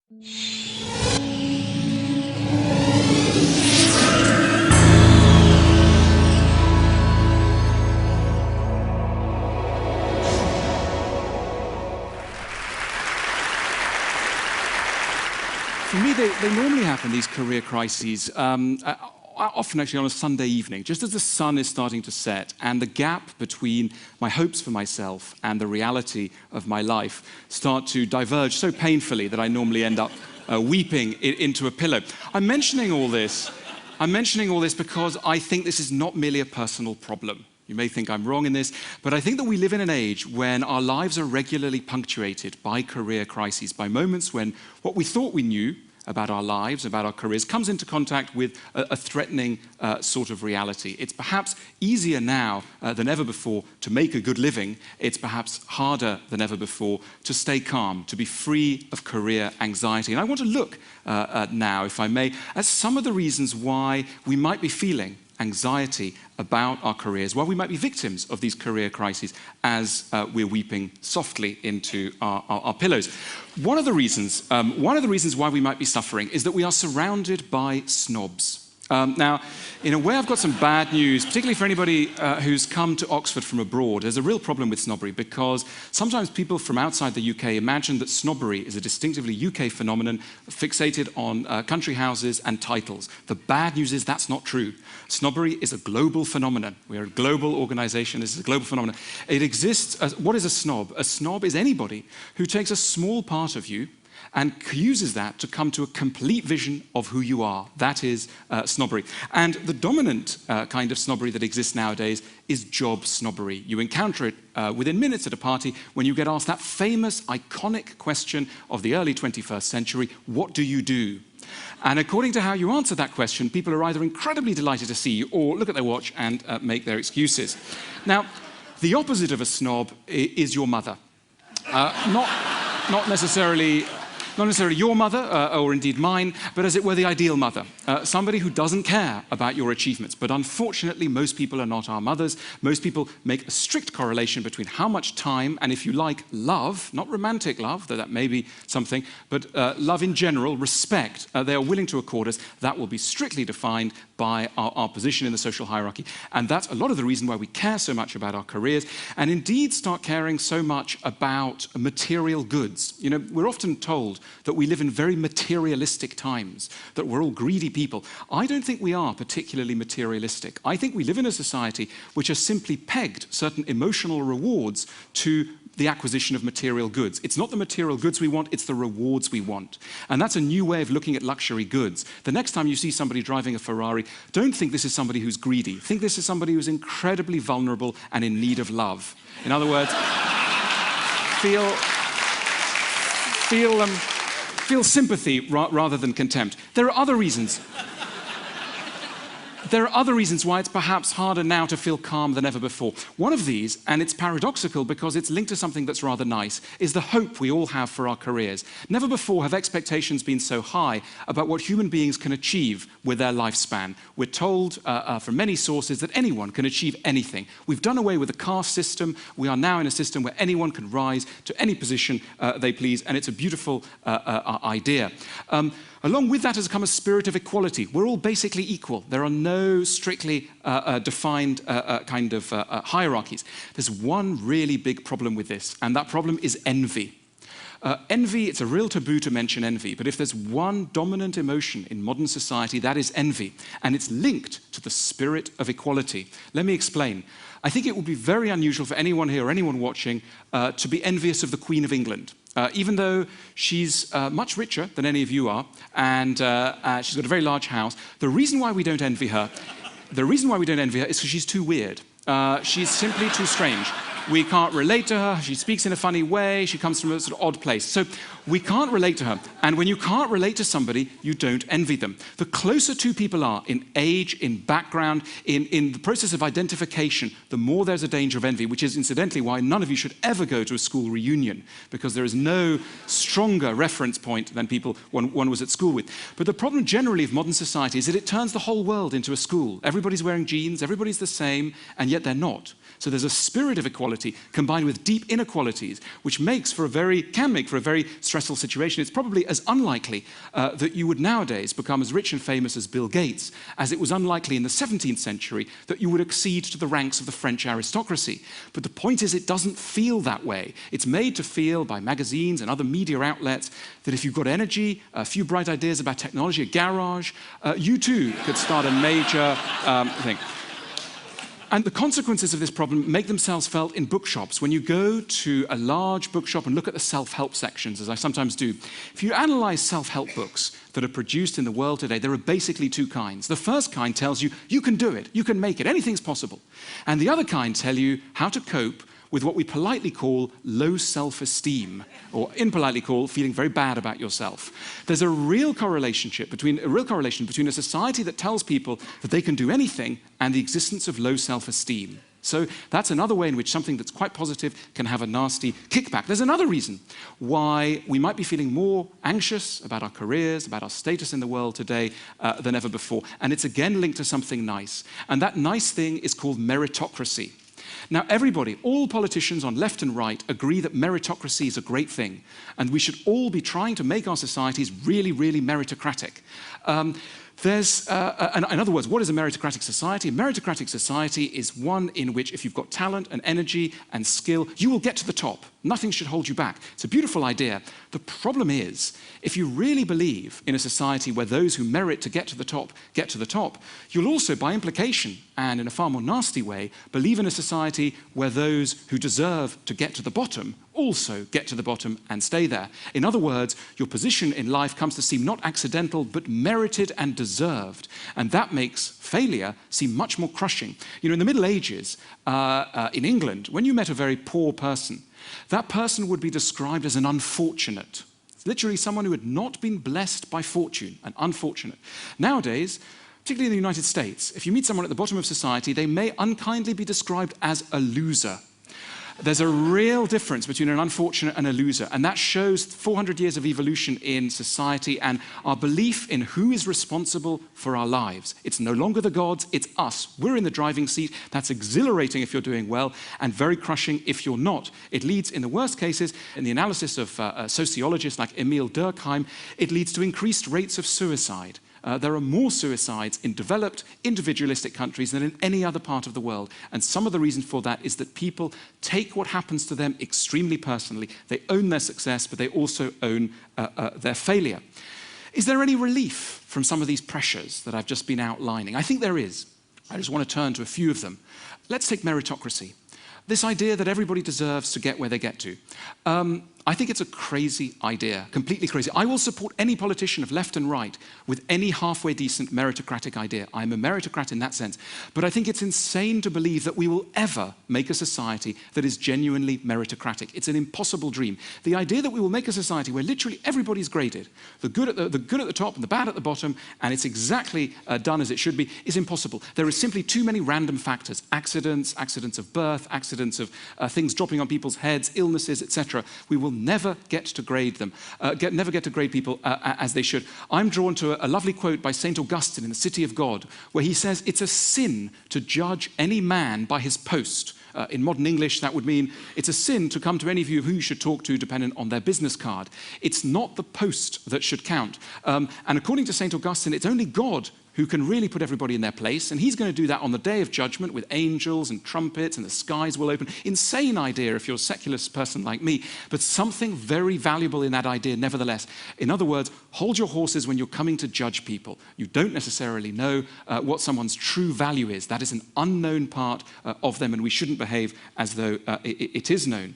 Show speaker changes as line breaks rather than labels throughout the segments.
For me, they normally happen, these career crises, often actually on a Sunday evening, just as the sun is starting to set and the gap between my hopes for myself and the reality of my life start to diverge so painfully that I normally end up weeping into a pillow. I'm mentioning all this because I think this is not merely a personal problem. You may think I'm wrong in this, but I think that we live in an age when our lives are regularly punctuated by career crises, by moments when what we thought we knew about our lives, about our careers, comes into contact with a threatening sort of reality. It's perhaps easier now than ever before to make a good living. It's perhaps harder than ever before to stay calm, to be free of career anxiety. And I want to look now, if I may, at some of the reasons why we might be feeling anxiety about our careers, why we might be victims of these career crises as we're weeping softly into our pillows. One of the reasons why we might be suffering is that we are surrounded by snobs. Now, in a way, I've got some bad news, particularly for anybody who's come to Oxford from abroad. There's a real problem with snobbery because sometimes people from outside the UK imagine that snobbery is a distinctively UK phenomenon fixated on country houses and titles. The bad news is that's not true. Snobbery is a global phenomenon. We're a global organization. This is a global phenomenon. It exists. What is a snob? A snob is anybody who takes a small part of you and uses that to come to a complete vision of who you are. That is snobbery. And the dominant kind of snobbery that exists nowadays is job snobbery. You encounter it within minutes at a party when you get asked that famous, iconic question of the early 21st century, what do you do? And according to how you answer that question, people are either incredibly delighted to see you or look at their watch and make their excuses. Now, the opposite of a snob is your mother. Not necessarily your mother, or indeed mine, but as it were the ideal mother. Somebody who doesn't care about your achievements. But unfortunately, most people are not our mothers. Most people make a strict correlation between how much time and, if you like, love, not romantic love, though that may be something, but love in general, respect, they are willing to accord us. That will be strictly defined by our position in the social hierarchy. And that's a lot of the reason why we care so much about our careers and indeed start caring so much about material goods. You know, we're often told that we live in very materialistic times, that we're all greedy people. I don't think we are particularly materialistic. I think we live in a society which has simply pegged certain emotional rewards to the acquisition of material goods. It's not the material goods we want, it's the rewards we want. And that's a new way of looking at luxury goods. The next time you see somebody driving a Ferrari, don't think this is somebody who's greedy. Think this is somebody who's incredibly vulnerable and in need of love. In other words, feel sympathy rather than contempt. There are other reasons. There are other reasons why it's perhaps harder now to feel calm than ever before. One of these, and it's paradoxical because it's linked to something that's rather nice, is the hope we all have for our careers. Never before have expectations been so high about what human beings can achieve with their lifespan. We're told from many sources that anyone can achieve anything. We've done away with the caste system. We are now in a system where anyone can rise to any position they please, and it's a beautiful idea. Along with that has come a spirit of equality. We're all basically equal. There are no strictly defined kind of hierarchies. There's one really big problem with this, and that problem is envy. Envy, it's a real taboo to mention envy, but if there's one dominant emotion in modern society, that is envy, and it's linked to the spirit of equality. Let me explain. I think it would be very unusual for anyone here or anyone watching to be envious of the Queen of England. Even though she's much richer than any of you are, and she's got a very large house, the reason why we don't envy her is because she's too weird. She's simply too strange. We can't relate to her. She speaks in a funny way. She comes from a sort of odd place. So we can't relate to her. And when you can't relate to somebody, you don't envy them. The closer two people are in age, in background, in the process of identification, the more there's a danger of envy, which is incidentally why none of you should ever go to a school reunion, because there is no stronger reference point than people one was at school with. But the problem generally of modern society is that it turns the whole world into a school. Everybody's wearing jeans, everybody's the same, and yet they're not. So there's a spirit of equality combined with deep inequalities, which can make for a very stressful situation. It's probably as unlikely that you would nowadays become as rich and famous as Bill Gates as it was unlikely in the 17th century that you would accede to the ranks of the French aristocracy. But the point is, it doesn't feel that way. It's made to feel by magazines and other media outlets that if you've got energy, a few bright ideas about technology, a garage, you too could start a major thing. And the consequences of this problem make themselves felt in bookshops. When you go to a large bookshop and look at the self-help sections, as I sometimes do, if you analyze self-help books that are produced in the world today, there are basically two kinds. The first kind tells you, you can do it, you can make it, anything's possible. And the other kind tell you how to cope with what we politely call low self-esteem, or impolitely call feeling very bad about yourself. There's a real correlation between a society that tells people that they can do anything and the existence of low self-esteem. So that's another way in which something that's quite positive can have a nasty kickback. There's another reason why we might be feeling more anxious about our careers, about our status in the world today than ever before. And it's again linked to something nice. And that nice thing is called meritocracy. Now, everybody, all politicians on left and right, agree that meritocracy is a great thing, and we should all be trying to make our societies really, really meritocratic. In other words, what is a meritocratic society? A meritocratic society is one in which if you've got talent and energy and skill, you will get to the top. Nothing should hold you back. It's a beautiful idea. The problem is, if you really believe in a society where those who merit to get to the top, you'll also, by implication, and in a far more nasty way, believe in a society where those who deserve to get to the bottom also get to the bottom and stay there. In other words, your position in life comes to seem not accidental, but merited and deserved. And that makes failure seem much more crushing. You know, in the Middle Ages, in England, when you met a very poor person, that person would be described as an unfortunate. It's literally someone who had not been blessed by fortune, an unfortunate. Nowadays, particularly in the United States, if you meet someone at the bottom of society, they may unkindly be described as a loser. There's a real difference between an unfortunate and a loser, and that shows 400 years of evolution in society and our belief in who is responsible for our lives. It's no longer the gods, it's us. We're in the driving seat. That's exhilarating if you're doing well, and very crushing if you're not. It leads, in the worst cases, in the analysis of sociologists like Emil Durkheim, it leads to increased rates of suicide. There are more suicides in developed, individualistic countries than in any other part of the world. And some of the reason for that is that people take what happens to them extremely personally. They own their success, but they also own their failure. Is there any relief from some of these pressures that I've just been outlining? I think there is. I just want to turn to a few of them. Let's take meritocracy. This idea that everybody deserves to get where they get to. I think it's a crazy idea, completely crazy. I will support any politician of left and right with any halfway decent meritocratic idea. I'm a meritocrat in that sense. But I think it's insane to believe that we will ever make a society that is genuinely meritocratic. It's an impossible dream. The idea that we will make a society where literally everybody's graded, the good at the top and the bad at the bottom, and it's exactly done as it should be, is impossible. There are simply too many random factors. Accidents of birth, accidents of things dropping on people's heads, illnesses, etc. We will never get to grade them, never get to grade people as they should. I'm drawn to a lovely quote by St. Augustine in the City of God, where he says, it's a sin to judge any man by his post. In modern English, that would mean it's a sin to come to any of you who you should talk to dependent on their business card. It's not the post that should count. And according to St. Augustine, it's only God who can really put everybody in their place, and he's going to do that on the day of judgment with angels and trumpets and the skies will open. Insane idea if you're a secular person like me, but something very valuable in that idea nevertheless. In other words, hold your horses when you're coming to judge people. You don't necessarily know what someone's true value is. That is an unknown part of them, and we shouldn't behave as though it is known.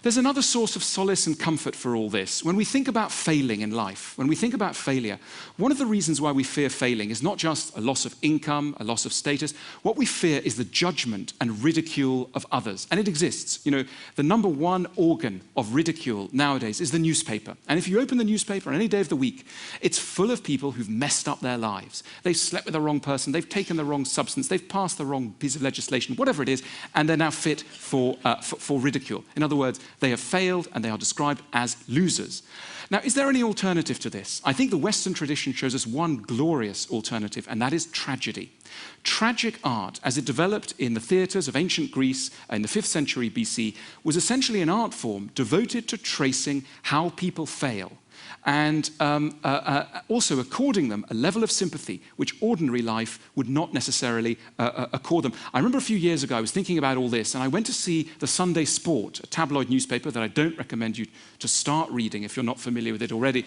There's another source of solace and comfort for all this. When we think about failing in life, when we think about failure, one of the reasons why we fear failing is not just a loss of income, a loss of status. What we fear is the judgment and ridicule of others. And it exists. You know, the number one organ of ridicule nowadays is the newspaper. And if you open the newspaper on any day of the week, it's full of people who've messed up their lives. They've slept with the wrong person, they've taken the wrong substance, they've passed the wrong piece of legislation, whatever it is, and they're now fit for ridicule. In other words, they have failed and they are described as losers. Now, is there any alternative to this? I think the Western tradition shows us one glorious alternative, and that is tragedy. Tragic art, as it developed in the theatres of ancient Greece in the 5th century BC, was essentially an art form devoted to tracing how people fail. and also according them a level of sympathy which ordinary life would not necessarily accord them. I remember a few years ago I was thinking about all this, and I went to see the Sunday Sport, a tabloid newspaper that I don't recommend you to start reading if you're not familiar with it already.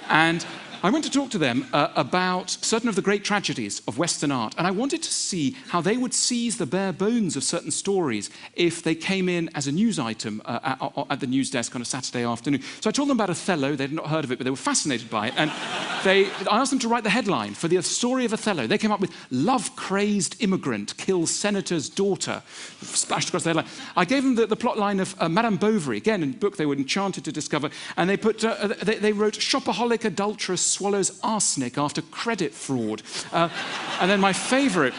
And I went to talk to them about certain of the great tragedies of Western art, and I wanted to see how they would seize the bare bones of certain stories if they came in as a news item at the news desk on a Saturday afternoon. So I told them about Othello. They'd not heard of it, but they were fascinated by it. And I asked them to write the headline for the story of Othello. They came up with "Love-crazed immigrant kills senator's daughter," splashed across the headline. I gave them the plot line of Madame Bovary, again, in a book they were enchanted to discover, and they wrote "Shopaholic adulteress swallows arsenic after credit fraud." And then my favorite,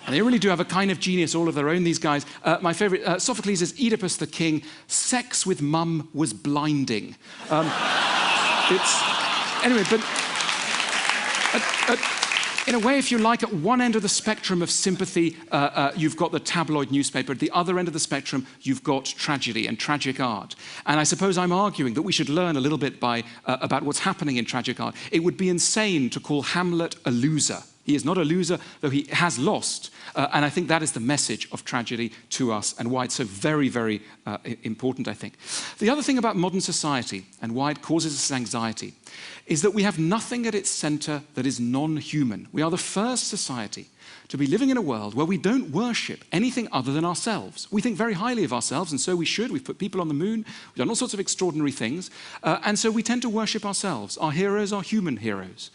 and they really do have a kind of genius all of their own, these guys. My favorite, Sophocles' Oedipus the King, "Sex with mum was blinding." Anyway, but in a way, if you like, at one end of the spectrum of sympathy, you've got the tabloid newspaper. At the other end of the spectrum, you've got tragedy and tragic art. And I suppose I'm arguing that we should learn a little bit about what's happening in tragic art. It would be insane to call Hamlet a loser. He is not a loser, though he has lost. And I think that is the message of tragedy to us and why it's so very, very important, I think. The other thing about modern society and why it causes us anxiety is that we have nothing at its center that is non-human. We are the first society to be living in a world where we don't worship anything other than ourselves. We think very highly of ourselves, and so we should. We've put people on the moon, we've done all sorts of extraordinary things, and so we tend to worship ourselves. Our heroes are human heroes.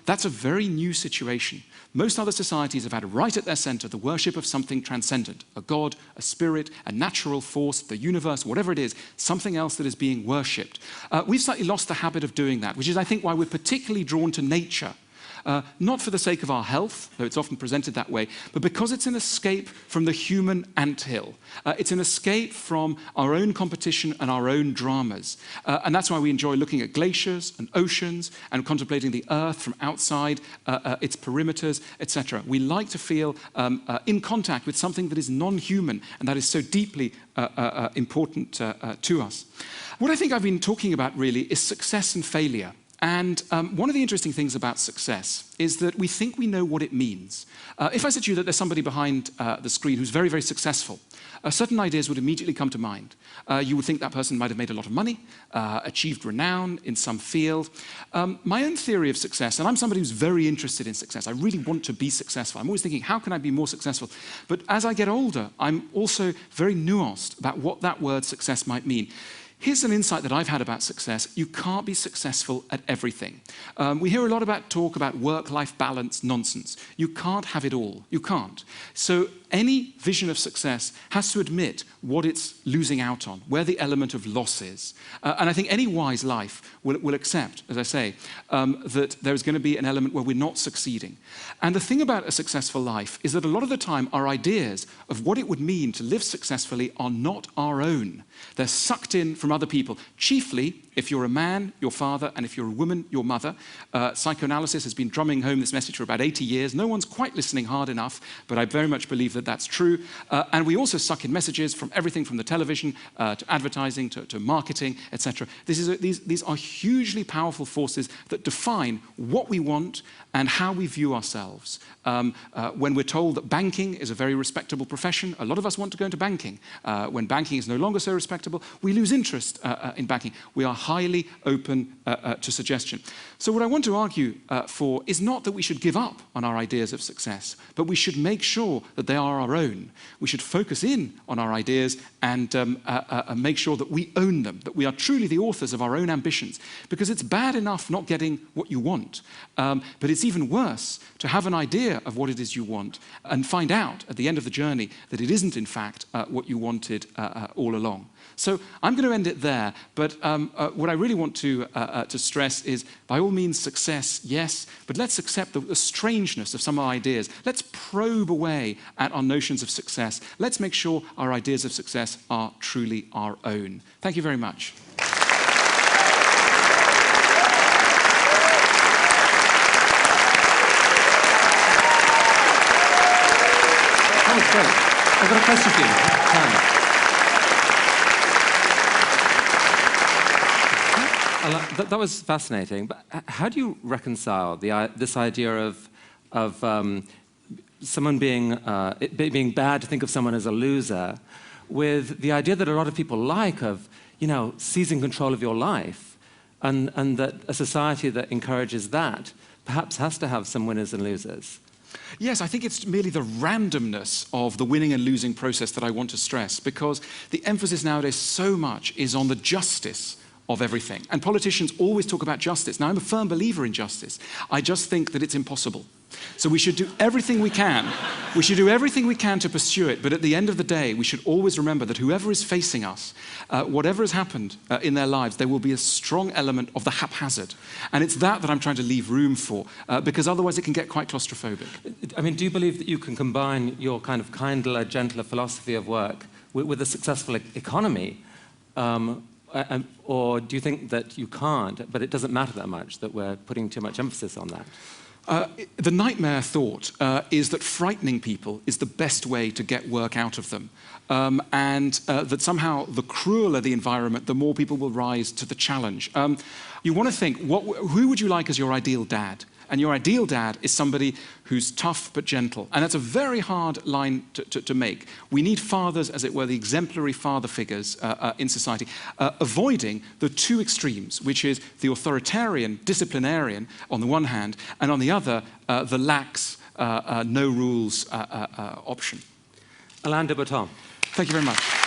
That's a very new situation. Most other societies have had right at their center the worship of something transcendent, a god, a spirit, a natural force, the universe, whatever it is, something else that is being worshipped. We've slightly lost the habit of doing that, which is, I think, why we're particularly drawn to nature. Not for the sake of our health, though it's often presented that way, but because it's an escape from the human anthill. It's an escape from our own competition and our own dramas. And that's why we enjoy looking at glaciers and oceans and contemplating the earth from outside its perimeters, etc. We like to feel in contact with something that is non-human and that is so deeply important to us. What I think I've been talking about really is success and failure. And one of the interesting things about success is that we think we know what it means. If I said to you that there's somebody behind the screen who's very, very successful, certain ideas would immediately come to mind. You would think that person might have made a lot of money, achieved renown in some field. My own theory of success, and I'm somebody who's very interested in success. I really want to be successful. I'm always thinking, how can I be more successful? But as I get older, I'm also very nuanced about what that word success might mean. Here's an insight that I've had about success. You can't be successful at everything. We hear a lot about talk about work-life balance nonsense. You can't have it all. You can't. So any vision of success has to admit what it's losing out on, where the element of loss is. And I think any wise life will accept, as I say, that there's going to be an element where we're not succeeding. And the thing about a successful life is that a lot of the time our ideas of what it would mean to live successfully are not our own. They're sucked in from other people, chiefly if you're a man, your father, and if you're a woman, your mother. Psychoanalysis has been drumming home this message for about 80 years. No one's quite listening hard enough, but I very much believe that that's true. And we also suck in messages from everything from the television to advertising to marketing, etc. These are hugely powerful forces that define what we want and how we view ourselves. When we're told that banking is a very respectable profession, a lot of us want to go into banking. When banking is no longer so respectable, we lose interest in banking. We are highly open to suggestion. So what I want to argue for is not that we should give up on our ideas of success, but we should make sure that they are our own. We should focus in on our ideas and make sure that we own them, that we are truly the authors of our own ambitions. Because it's bad enough not getting what you want, but it's even worse to have an idea of what it is you want and find out at the end of the journey that it isn't in fact what you wanted all along. So I'm going to end it there, but what I really want to stress is, by all means, success, yes, but let's accept the strangeness of some of our ideas. Let's probe away at our notions of success. Let's make sure our ideas of success are truly our own. Thank you very much.
Oh, great. I've got a question for you. Time.
that was fascinating. But how do you reconcile this idea of someone being bad to think of someone as a loser with the idea that a lot of people like of, seizing control of your life, and that a society that encourages that perhaps has to have some winners and losers?
Yes, I think it's merely the randomness of the winning and losing process that I want to stress, because the emphasis nowadays so much is on the justice of everything. And politicians always talk about justice. Now, I'm a firm believer in justice. I just think that it's impossible. So we should do everything we can. We should do everything we can to pursue it, but at the end of the day, we should always remember that whoever is facing us, whatever has happened in their lives, there will be a strong element of the haphazard. And it's that I'm trying to leave room for, because otherwise it can get quite claustrophobic.
I mean, do you believe that you can combine your kind of kindler, gentler philosophy of work with a successful economy? Or do you think that you can't, but it doesn't matter that much, that we're putting too much emphasis on that?
The nightmare thought is that frightening people is the best way to get work out of them. And that somehow the crueler the environment, the more people will rise to the challenge. You want to think, who would you like as your ideal dad? And your ideal dad is somebody who's tough but gentle. And that's a very hard line to make. We need fathers, as it were, the exemplary father figures in society, avoiding the two extremes, which is the authoritarian, disciplinarian on the one hand, and on the other, the lax, no rules option.
Alain de Botton.
Thank you very much.